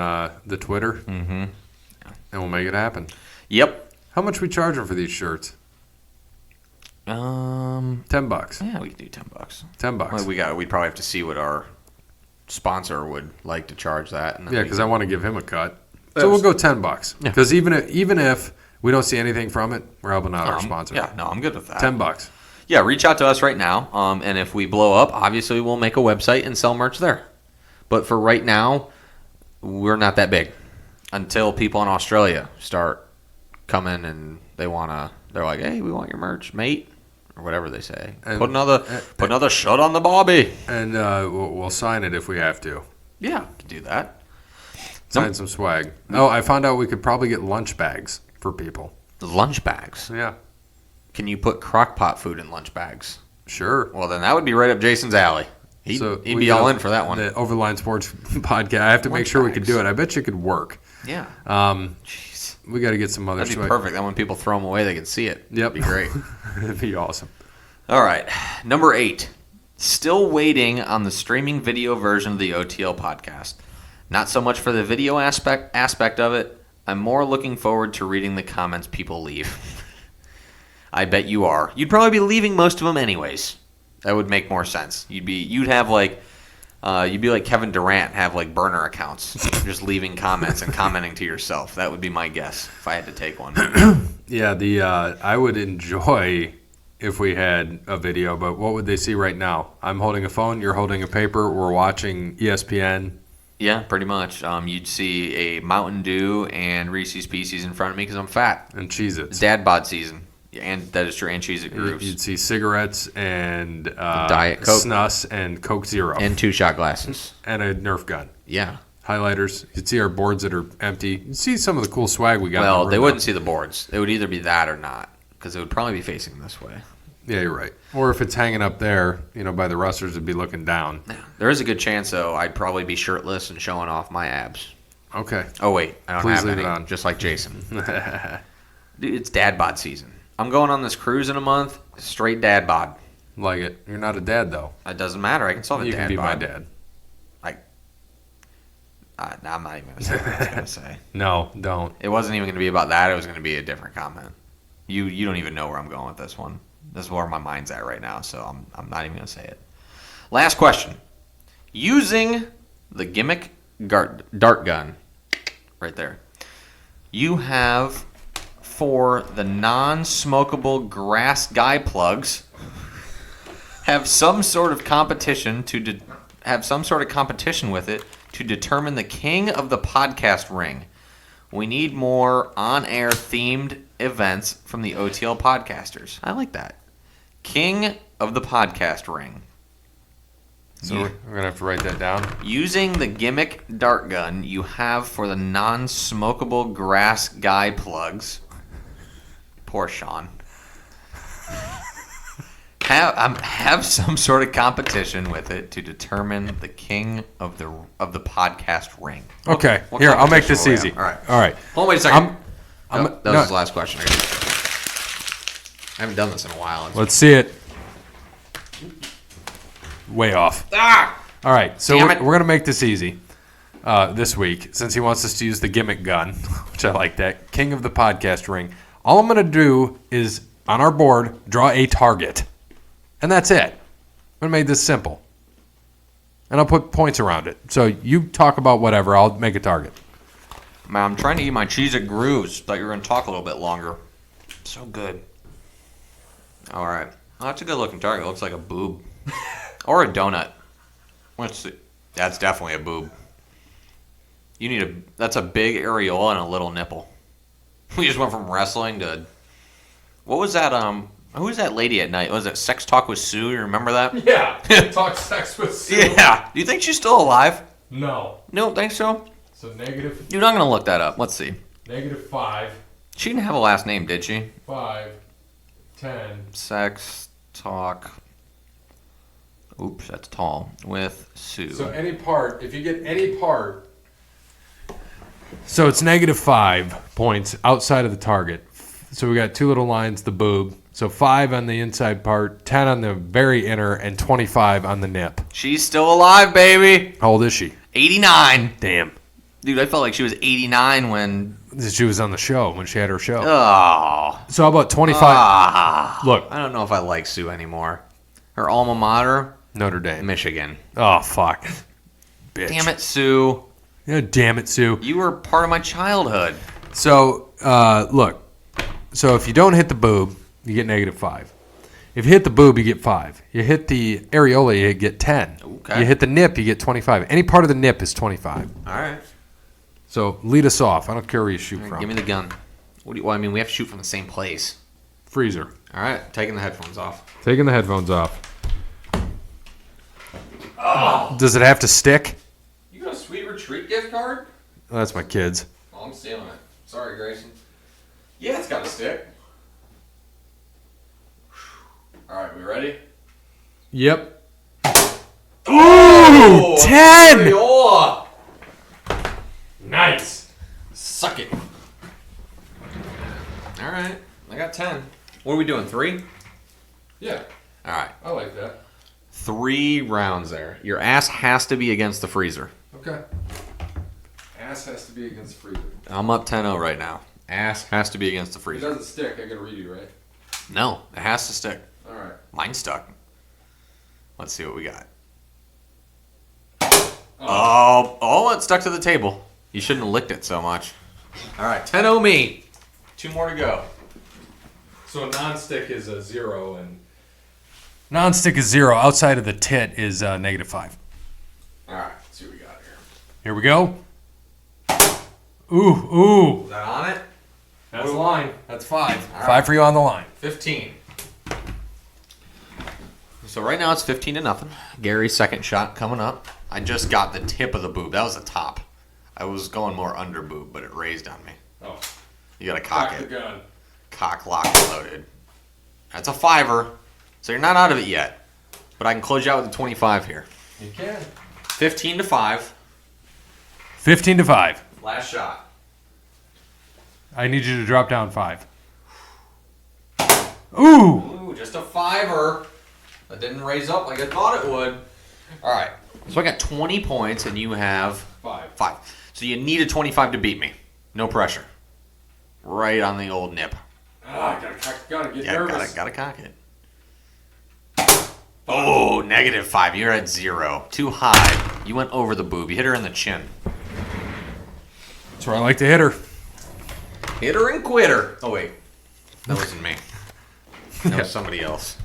the Twitter, and we'll make it happen. Yep. How much we charging for these shirts? $10. Yeah, we can do $10. $10. Well, we'd probably have to see what our sponsor would like to charge that. Yeah, because I want to give him a cut. So we'll go $10. Because even if we don't see anything from it, we're helping out our sponsor. Yeah, no, I'm good with that. $10. Yeah, reach out to us right now. And if we blow up, obviously we'll make a website and sell merch there. But for right now, we're not that big. Until people in Australia start coming and they're like, hey, we want your merch, mate. Or whatever they say. And, put another shut on the Bobby. And we'll sign it if we have to. Yeah, we can do that. Sign some swag. Oh, I found out we could probably get lunch bags for people. Lunch bags? Yeah. Can you put crock-pot food in lunch bags? Sure. Well, then that would be right up Jason's alley. He'd be all in for that one. The Overline Sports podcast. I have to make sure we could do it. I bet you could work. Yeah. Jeez. We got to get some other That'd be perfect. Then when people throw them away, they can see it. Yep. That'd be great. That'd be awesome. All right. Number 8. Still waiting on the streaming video version of the OTL podcast. Not so much for the video aspect of it. I'm more looking forward to reading the comments people leave. I bet you are. You'd probably be leaving most of them anyways. That would make more sense. You'd be like Kevin Durant, have like burner accounts, just leaving comments and commenting to yourself. That would be my guess if I had to take one. Yeah, I would enjoy if we had a video, but what would they see right now? I'm holding a phone, you're holding a paper, we're watching ESPN. Yeah, pretty much. You'd see a Mountain Dew and Reese's Pieces in front of me because I'm fat. And Cheez-Its. Dad bod season. And that is true. And Cheez-It groups. You'd see cigarettes and Diet Coke. Snus and Coke Zero. And 2-shot glasses. And a Nerf gun. Yeah. Highlighters. You'd see our boards that are empty. You'd see some of the cool swag we got. Well, they wouldn't see the boards. It would either be that or not because it would probably be facing this way. Yeah, you're right. Or if it's hanging up there, by the rusters, it'd be looking down. Yeah. There is a good chance, though, I'd probably be shirtless and showing off my abs. Okay. Oh, wait. I don't Please have leave any, it on. just like Jason. Dude, it's dad bod season. I'm going on this cruise in a month. Straight dad bod. Like it. You're not a dad, though. It doesn't matter. I can solve You dad can be bod. my dad. No, I'm not even going to say what I was going to say. No, don't. It wasn't even going to be about that. It was going to be a different comment. You don't even know where I'm going with this one. This is where my mind's at right now, so I'm not even going to say it. Last question. Using the gimmick dart gun, right there, you have for the non-smokable grass guy plugs have some sort of competition with it to determine the king of the podcast ring. We need more on-air themed events from the OTL podcasters. I like that. King of the podcast ring. So we're going to have to write that down. Using the gimmick dart gun you have for the non-smokable grass guy plugs. Poor Sean. Have some sort of competition with it to determine the king of the podcast ring. Okay. What Here, I'll make this competition easy. will we have? All right. Hold on, wait a second. That was his last question. I haven't done this in a while. Let's see it. Way off. Ah! All right, so Damn it. we're going to make this easy this week since he wants us to use the gimmick gun, which I like that. King of the podcast ring. All I'm going to do is, on our board, draw a target. And that's it. I'm going to make this simple. And I'll put points around it. So you talk about whatever. I'll make a target. Man, I'm trying to eat my cheese at Grooves. Thought you were going to talk a little bit longer. So good. All right. Well, that's a good-looking target. It looks like a boob. Or a donut. Let's see. That's definitely a boob. That's a big areola and a little nipple. We just went from wrestling to... What was that, who was that lady at night? Was it Sex Talk with Sue? You remember that? Yeah. Talk sex with Sue. Yeah. Do you think she's still alive? No. You don't think so? So negative... You're not going to look that up. Let's see. -5. She didn't have a last name, did she? 5. 10. Sex Talk... Oops, that's tall. With Sue. So any part, if you get any part... So it's -5 points outside of the target. So we got 2 little lines, the boob. So 5 on the inside part, 10 on the very inner, and 25 on the nip. She's still alive, baby. How old is she? 89. Damn. Dude, I felt like she was 89 when... She was on the show, when she had her show. Oh. So how about 25? Look. I don't know if I like Sue anymore. Her alma mater... Notre Dame. Michigan. Oh, fuck. Bitch. Damn it, Sue. Yeah, damn it, Sue. You were part of my childhood. So, look. So if you don't hit the boob, you get -5. If you hit the boob, you get 5. You hit the areola, you get 10. Okay. You hit the nip, you get 25. Any part of the nip is 25. All right. So lead us off. I don't care where you shoot from. Give me the gun. Well, I mean, we have to shoot from the same place. Freezer. All right. Taking the headphones off. Taking the headphones off. Oh. Does it have to stick? You got a Sweet Retreat gift card? Oh, that's my kids. Oh, I'm stealing it. Sorry, Grayson. Yeah, it's got to stick. All right, we ready? Yep. Ooh, 10! Areola. Nice. Suck it. All right, I got 10. What are we doing, 3? Yeah, All right, I like that. 3 rounds there. Your ass has to be against the freezer. Okay. Ass has to be against freezer. I'm up 10-0 right now. Ass has to be against the If it freezer. doesn't stick, I gotta redo, right? No, it has to stick. All right. Mine's stuck. Let's see what we got. Oh, it stuck to the table. You shouldn't have licked it so much. All right, 10-0 me. 2 more to go. So non-stick is a 0, and non-stick is 0. Outside of the tit is -5. All right, let's see what we got here. Here we go. Ooh. Is that on it? That's the line. That's 5. All 5 right. for you on the line. 15. So right now it's 15-0. Gary's second shot coming up. I just got the tip of the boob. That was the top. I was going more under boob, but it raised on me. Oh. You gotta cock Cock it. the gun. Cock, lock, and loaded. That's a 5-er. So you're not out of it yet. But I can close you out with a 25 here. You can. 15-5. 15-5. Last shot. I need you to drop down 5. Ooh. Ooh, just a 5-er. That didn't raise up like I thought it would. All right. So I got 20 points, and you have 5. So you need a 25 to beat me. No pressure. Right on the old nip. Gotta get nervous. Gotta cock it. Oh, -5. You're at 0. Too high. You went over the boob. You hit her in the chin. That's where I like to hit her. Hit her and quit her. Oh, wait. That wasn't me. That was somebody else.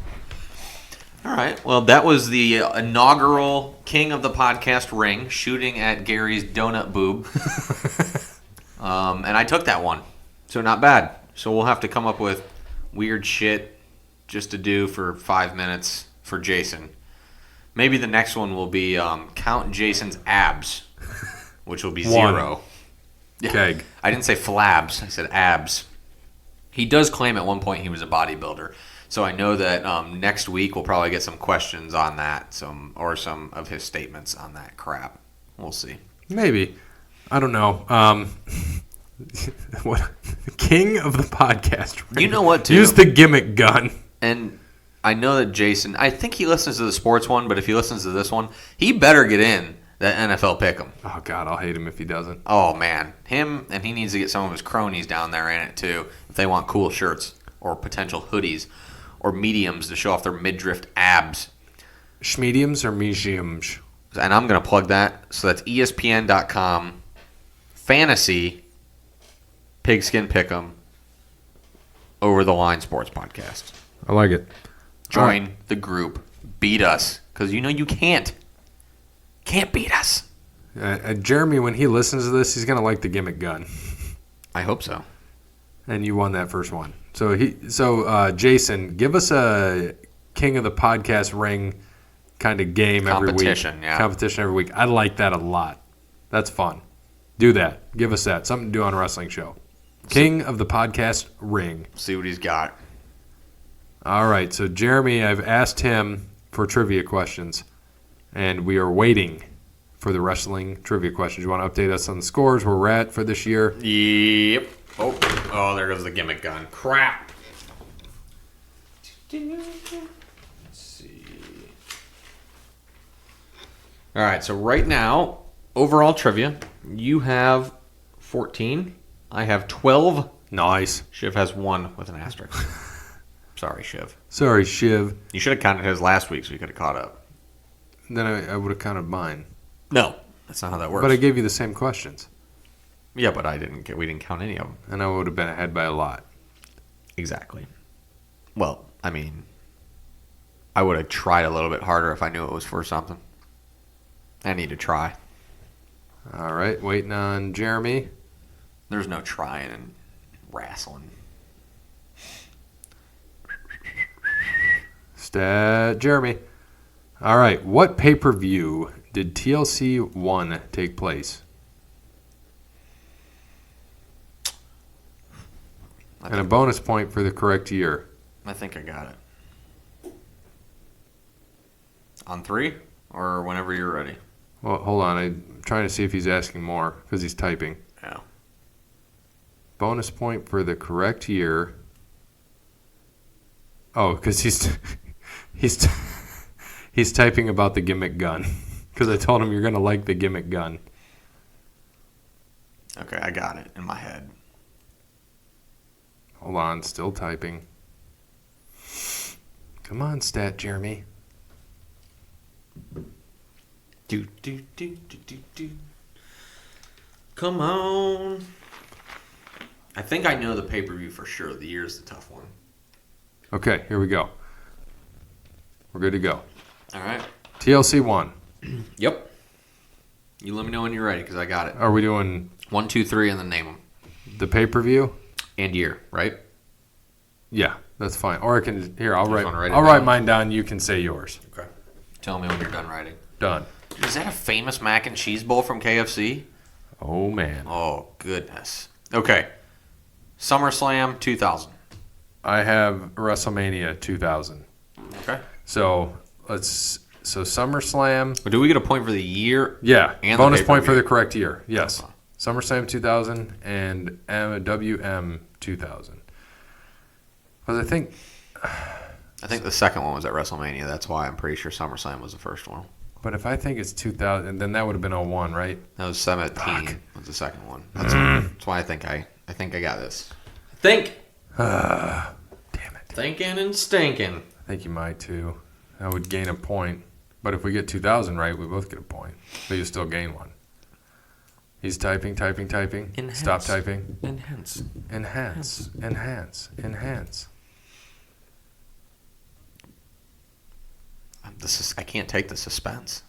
All right. Well, that was the inaugural King of the Podcast ring, shooting at Gary's donut boob. And I took that one. So not bad. So we'll have to come up with weird shit just to do for 5 minutes for Jason. Maybe the next one will be count Jason's abs, which will be 0. Yeah. Keg. I didn't say flabs. I said abs. He does claim at one point he was a bodybuilder. So I know that next week we'll probably get some questions on that, some of his statements on that crap. We'll see. Maybe. I don't know. What? King of the podcast. You know what, too? Use the gimmick gun. And I know that Jason, I think he listens to the sports one, but if he listens to this one, he better get in that NFL pick'em. Oh, God, I'll hate him if he doesn't. Oh, man. Him, and he needs to get some of his cronies down there in it, too, if they want cool shirts or potential hoodies or mediums to show off their midriff abs. Schmediums or mediums? And I'm going to plug that. So that's ESPN.com. Fantasy Pigskin Pick'em Over the Line Sports Podcast. I like it. Join the group. Beat us. Because you know you can't. Can't beat us. Jeremy, when he listens to this, he's going to like the gimmick gun. I hope so. And you won that first one. So Jason, give us a King of the Podcast ring kind of game every week. Competition every week. I like that a lot. That's fun. Do that. Give us that. Something to do on a wrestling show. King of the Podcast ring. See what he's got. All right. So Jeremy, I've asked him for trivia questions, and we are waiting for the wrestling trivia questions. You want to update us on the scores, where we're at for this year? Yep. Oh, there goes the gimmick gun. Crap. Let's see. All right, so right now, overall trivia, you have 14. I have 12. Nice. Shiv has 1 with an asterisk. Sorry, Shiv. Sorry, Shiv. You should have counted his last week so you could have caught up. Then I would have counted mine. No, that's not how that works. But I gave you the same questions. Yeah, but we didn't count any of them. And I would have been ahead by a lot. Exactly. Well, I mean, I would have tried a little bit harder if I knew it was for something. I need to try. All right, waiting on Jeremy. There's no trying and wrestling. Jeremy. All right, what pay-per-view did TLC 1 take place? And a bonus point for the correct year. I think I got it. On 3 or whenever you're ready? Well, hold on. I'm trying to see if he's asking more because he's typing. Yeah. Bonus point for the correct year. Oh, because he's typing about the gimmick gun. Because I told him you're going to like the gimmick gun. Okay, I got it in my head. Hold on, still typing. Come on, Stat Jeremy. Do. Come on. I think I know the pay-per-view for sure. The year's the tough one. Okay, here we go. We're good to go. All right. TLC 1. Yep. You let me know when you're ready because I got it. Are we doing 1, 2, 3, and then name them. the pay-per-view? And year, right? Yeah, that's fine. Or I can I'll wanna write it I'll write down? mine down. You can say yours. Okay. Tell me when you're done writing. Done. Is that a famous mac and cheese bowl from KFC? Oh man. Oh, goodness. Okay. SummerSlam 2000. I have WrestleMania 2000. Okay. So SummerSlam. But do we get a point for the year? Yeah. And bonus the point for pay-per-view? the correct year. Yes. SummerSlam 2000 and WM 2000. Because I think the second one was at WrestleMania. That's why I'm pretty sure SummerSlam was the first one. But if I think it's 2000, then that would have been 01, right? That was 17 was the second one. That's why I think I got this. Think. Damn it. Thinking and stinking. I think you might too. I would gain a point. But if we get 2000 right, we both get a point. But you still gain one. He's typing. Enhance. Stop typing. Enhance. I can't take the suspense.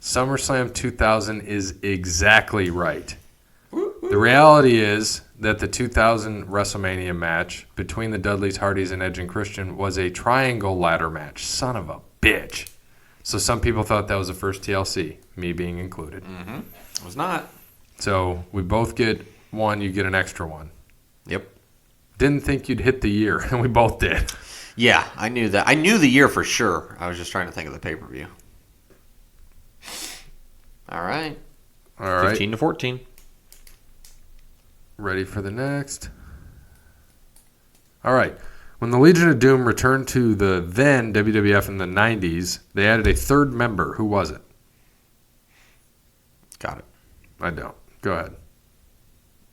SummerSlam 2000 is exactly right. The reality is that the 2000 WrestleMania match between the Dudleys, Hardys, and Edge and Christian was a triangle ladder match. Son of a bitch. So some people thought that was the first TLC, me being included. Mm-hmm. It was not. So we both get one, you get an extra one. Yep. Didn't think you'd hit the year, and we both did. Yeah, I knew that. I knew the year for sure. I was just trying to think of the pay-per-view. All right. 15 to 14. Ready for the next? All right. When the Legion of Doom returned to the then WWF in the 90s, they added a third member. Who was it? Got it. I don't. Go ahead.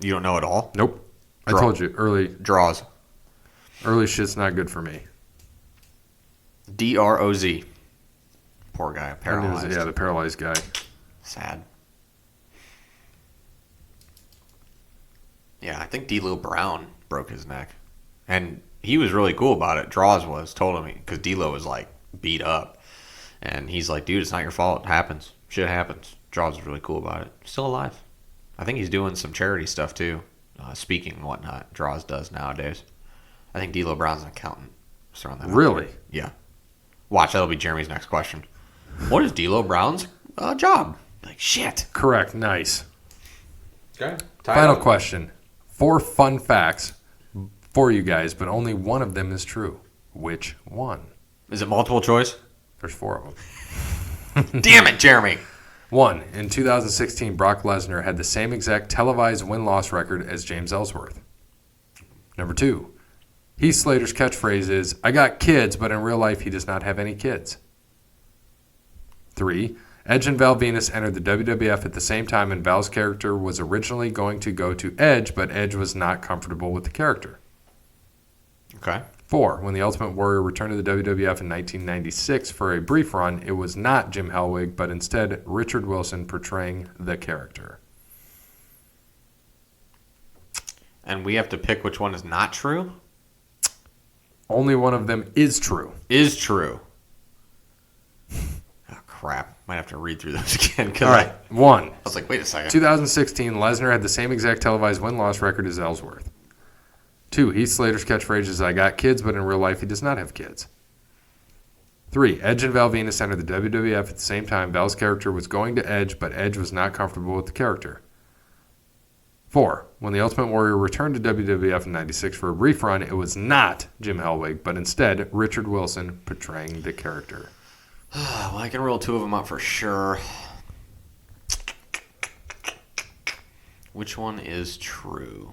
You don't know at all? Nope. I told you early. Draws. Early shit's not good for me. DROZ. Poor guy, paralyzed. Yeah, the paralyzed guy. Sad. Yeah, I think D'Lo Brown broke his neck. And he was really cool about it. Draws was, told him, because D'Lo was like beat up. And he's like, dude, it's not your fault. It happens. Shit happens. Draws was really cool about it. Still alive. I think he's doing some charity stuff too. Speaking and whatnot. Draws does nowadays. I think D'Lo Brown's an accountant. Just throwing that out Really? there. Yeah. Watch, that'll be Jeremy's next question. What is D'Lo Brown's job? Like, shit. Correct. Nice. Okay. Final question. 4 fun facts for you guys, but only one of them is true. Which one? Is it multiple choice? There's 4 of them. Damn it, Jeremy. 1. In 2016, Brock Lesnar had the same exact televised win-loss record as James Ellsworth. Number 2. Heath Slater's catchphrase is, I got kids, but in real life he does not have any kids. 3. Edge and Val Venus entered the WWF at the same time, and Val's character was originally going to go to Edge, but Edge was not comfortable with the character. Okay. 4. When the Ultimate Warrior returned to the WWF in 1996 for a brief run, it was not Jim Hellwig, but instead Richard Wilson portraying the character. And we have to pick which one is not true? Only one of them is true. Is true. Oh, crap. Might have to read through those again. All right. 1. I was like, wait a second. 2016, Lesnar had the same exact televised win-loss record as Ellsworth. 2. Heath Slater's catchphrase is, I got kids, but in real life he does not have kids. 3. Edge and Val Venus entered the WWF at the same time. Val's character was going to Edge, but Edge was not comfortable with the character. 4. When the Ultimate Warrior returned to WWF in 96 for a brief run, it was not Jim Hellwig, but instead Richard Wilson portraying the character. Well, I can roll 2 of them up for sure. Which one is true?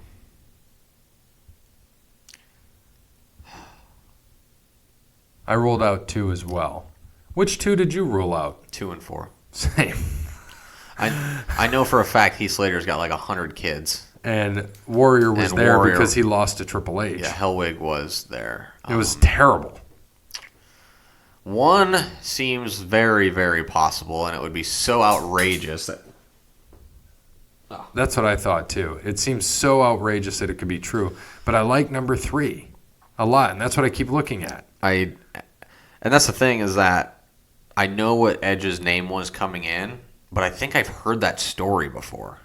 I rolled out 2 as well. Which 2 did you rule out? 2 and 4. Same. I know for a fact Heath Slater's got like 100 kids. And Warrior was And there Warrior- because he lost to Triple H. Yeah, Hellwig was there. It was terrible. One seems very, very possible, and it would be so outrageous that... That's what I thought too. It seems so outrageous that it could be true. But I like number 3 a lot, and that's what I keep looking at. And that's the thing is that I know what Edge's name was coming in, but I think I've heard that story before.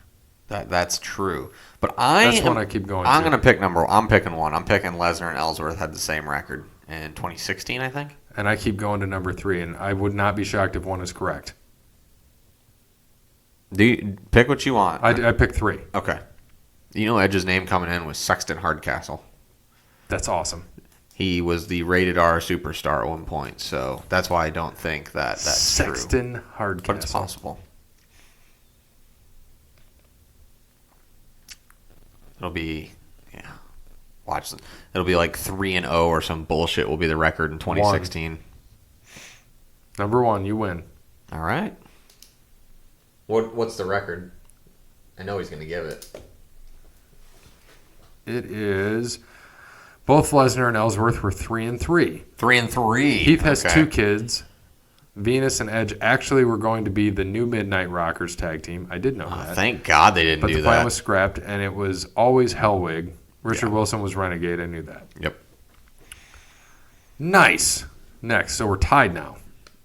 That's true. But That's one I keep going I'm to. going to pick I'm picking one. I'm picking Lesnar and Ellsworth had the same record in 2016, I think. And I keep going to number 3, and I would not be shocked if one is correct. Do you pick what you want? I picked 3. Okay. You know Edge's name coming in was Sexton Hardcastle. That's awesome. He was the rated R superstar at one point, so that's why I don't think that's true. Sexton Hardcastle. But it's possible. It'll be, watch it. It'll be like 3-0 or some bullshit will be the record in 2016. Number 1, you win. All right. What's the record? I know he's going to give it. It is... Both Lesnar and Ellsworth were 3-3. 3-3. Heath has 2 kids. Venus and Edge actually were going to be the new Midnight Rockers tag team. I did know that. Thank God they didn't But do the plan that. was scrapped, and it was always Hellwig. Richard Wilson was Renegade. I knew that. Yep. Nice. Next. So we're tied now.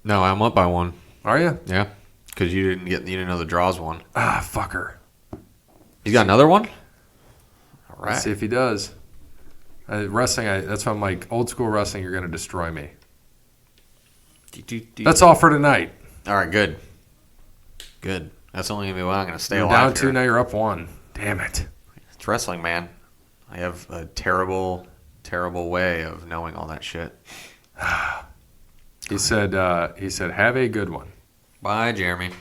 No, I'm up by 1. Are you? Yeah. Because you didn't know the draws one. Ah, fucker. He's got another one? All right. Let's see if he does. Wrestling, that's why I'm like, old school wrestling, you're going to destroy me. That's all for tonight. All right, good. Good. That's only going to be why I'm going to stay You're alive down 2, now you're up 1. Damn it. It's wrestling, man. I have a terrible, terrible way of knowing all that shit. He said, have a good one. Bye, Jeremy.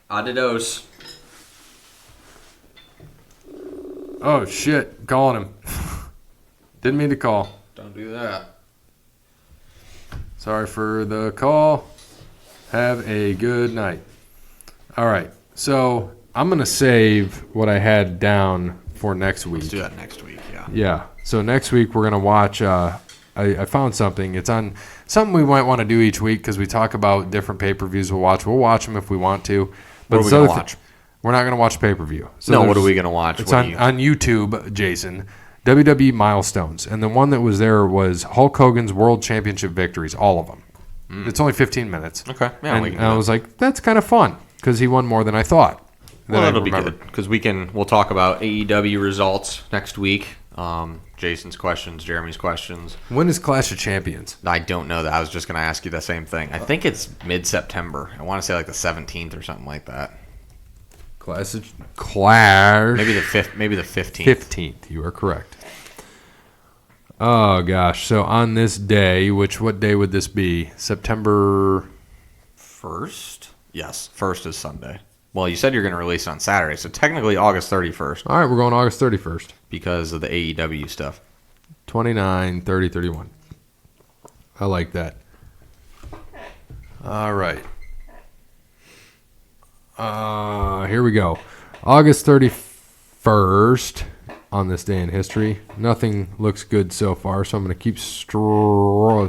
Adios. Oh, shit. Calling him. Didn't mean to call. Don't do that. Sorry for the call. Have a good night. All right. So I'm going to save what I had down for next week. Let's do that next week, yeah. Yeah. So next week we're going to watch. I found something. It's on something we might want to do each week because we talk about different pay-per-views we'll watch. We'll watch them if we want to. But What are we going to watch? We're not going to watch pay-per-view. So No, what are we going to watch? It's on YouTube, Jason. WWE milestones. And the one that was there was Hulk Hogan's World Championship victories, all of them. It's only 15 minutes. Okay. Yeah, and we can I was like, that's kind of fun because he won more than I thought. Well, that'll be good because we'll talk about AEW results next week. Jason's questions, Jeremy's questions. When is Clash of Champions? I don't know that. I was just going to ask you the same thing. I think it's mid-September. I want to say like the 17th or something like that. Clash. Maybe the 15th. 15th. You are correct. Oh gosh. So on this day, what day would this be? September 1st? Yes, 1st is Sunday. Well, you said you're going to release it on Saturday, so technically August 31st. All right, we're going August 31st. Because of the AEW stuff. 29, 30, 31. I like that. All right. Here we go. August 31st on this day in history. Nothing looks good so far, so I'm going to keep scrolling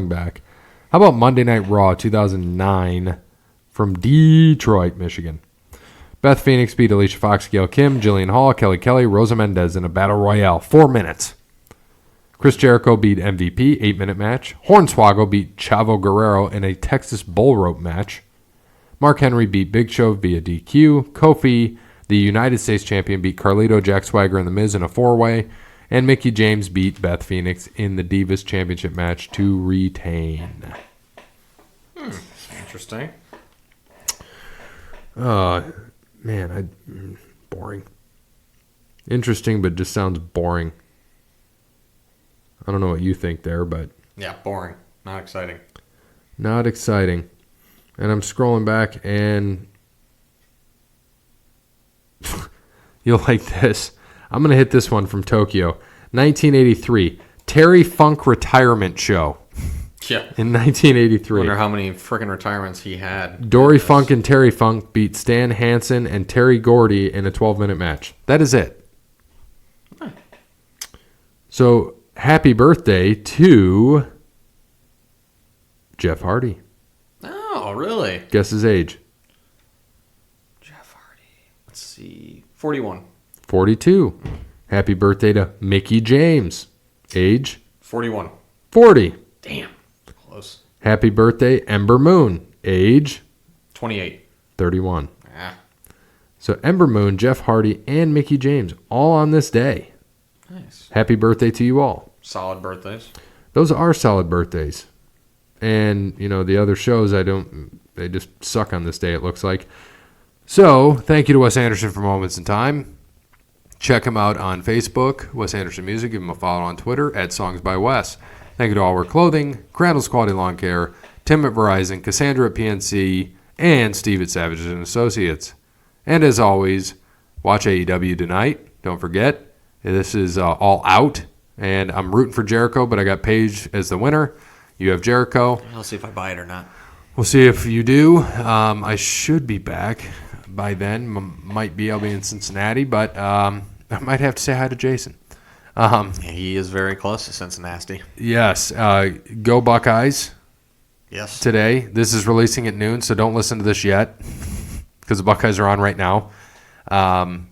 back. How about Monday Night Raw 2009 from Detroit, Michigan? Beth Phoenix beat Alicia Fox, Gail Kim, Jillian Hall, Kelly, Rosa Mendez in a battle royale. 4 minutes. Chris Jericho beat MVP, 8-minute match. Hornswoggle beat Chavo Guerrero in a Texas bull rope match. Mark Henry beat Big Show via DQ. Kofi, the United States champion, beat Carlito, Jack Swagger, and The Miz in a 4-way. And Mickie James beat Beth Phoenix in the Divas Championship match to retain. Interesting. Boring. Interesting, but just sounds boring. I don't know what you think there, but... Yeah, boring. Not exciting. Not exciting. And I'm scrolling back, and... You'll like this. I'm going to hit this one from Tokyo. 1983. Terry Funk Retirement Show. Yeah. In 1983. Wonder how many freaking retirements he had. Dory Funk and Terry Funk beat Stan Hansen and Terry Gordy in a 12-minute match. That is it. Huh. So, happy birthday to Jeff Hardy. Oh, really? Guess his age. Jeff Hardy. Let's see. 41. 42. Happy birthday to Mickie James. Age? 41. 40. Damn. Close. Happy birthday, Ember Moon. Age? 28. 31. Ah. So Ember Moon, Jeff Hardy, and Mickie James all on this day. Nice. Happy birthday to you all. Solid birthdays. Those are solid birthdays. And, the other shows, they just suck on this day, it looks like. So, thank you to Wes Anderson for Moments in Time. Check him out on Facebook, Wes Anderson Music. Give him a follow on Twitter, @SongsByWes. Thank you to All Wear Clothing, Crandall's Quality Lawn Care, Tim at Verizon, Cassandra at PNC, and Steve at Savage & Associates. And as always, watch AEW tonight. Don't forget, this is All Out, and I'm rooting for Jericho, but I got Paige as the winner. You have Jericho. I'll see if I buy it or not. We'll see if you do. I should be back by then. I'll be in Cincinnati, but I might have to say hi to Jason. He is very close to Cincinnati. Yes. Go Buckeyes. Yes. Today. This is releasing at noon, so don't listen to this yet because the Buckeyes are on right now.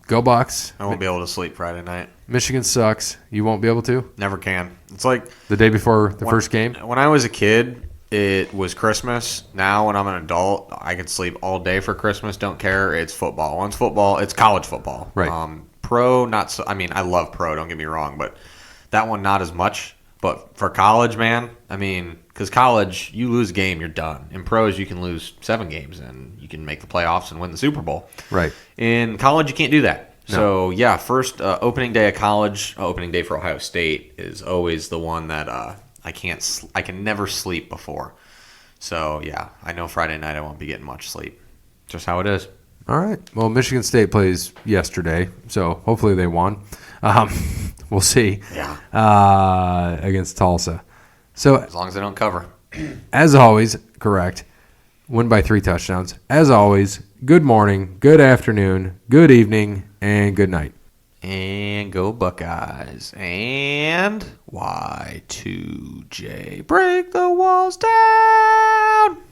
Go Bucks. I won't be able to sleep Friday night. Michigan sucks. You won't be able to? Never can. It's like the day before the first game? When I was a kid, it was Christmas. Now when I'm an adult, I can sleep all day for Christmas. Don't care. It's football. Once football, it's college football. Right. Pro, not so. I mean, I love pro. Don't get me wrong, but that one not as much. But for college, man, I mean, because college, you lose a game, you're done. In pros, you can lose 7 games and you can make the playoffs and win the Super Bowl. Right. In college, you can't do that. No. So yeah, first opening day of college, opening day for Ohio State is always the one that I can never sleep before. So yeah, I know Friday night I won't be getting much sleep. Just how it is. All right. Well, Michigan State plays yesterday, so hopefully they won. We'll see. Yeah. Against Tulsa. So As long as they don't cover. as always, correct. Win by 3 touchdowns. As always, good morning, good afternoon, good evening, and good night. And go Buckeyes. And Y2J. Break the walls down.